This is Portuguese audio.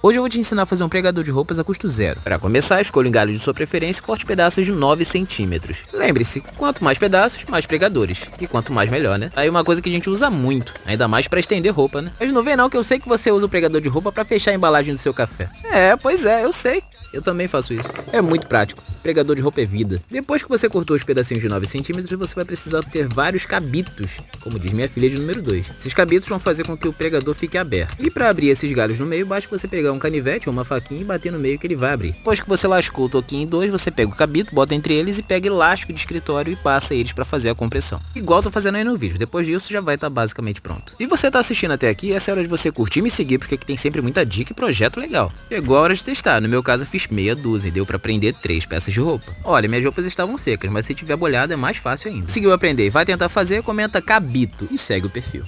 Hoje eu vou te ensinar a fazer um pregador de roupas a custo zero. Para começar, escolha um galho de sua preferência e corte pedaços de 9 centímetros. Lembre-se, quanto mais pedaços, mais pregadores. E quanto mais melhor, né? Aí uma coisa que a gente usa muito, ainda mais para estender roupa, né? Mas não vem não que eu sei que você usa o pregador de roupa para fechar a embalagem do seu café. Pois é, eu sei. Eu também faço isso. É muito prático. Pregador de roupa é vida. Depois que você cortou os pedacinhos de 9 centímetros, você vai precisar ter vários cabitos, como diz minha filha de número 2. Esses cabitos vão fazer com que o pregador fique aberto. E para abrir esses galhos no meio, basta você pegar um canivete ou uma faquinha e bater no meio que ele vai abrir. Depois que você lascou o toquinho em dois, você pega o cabito, bota entre eles e pega elástico de escritório e passa eles para fazer a compressão. Igual eu tô fazendo aí no vídeo. Depois disso já vai estar basicamente pronto. Se você tá assistindo até aqui, essa é a hora de você curtir e me seguir, porque aqui tem sempre muita dica e projeto legal. Chegou a hora de testar. No meu caso eu fiz meia dúzia e deu para prender 3 peças de roupa. Olha, minhas roupas estavam secas, mas se tiver bolhada é mais fácil ainda. Conseguiu aprender e vai tentar fazer, comenta cabito e segue o perfil.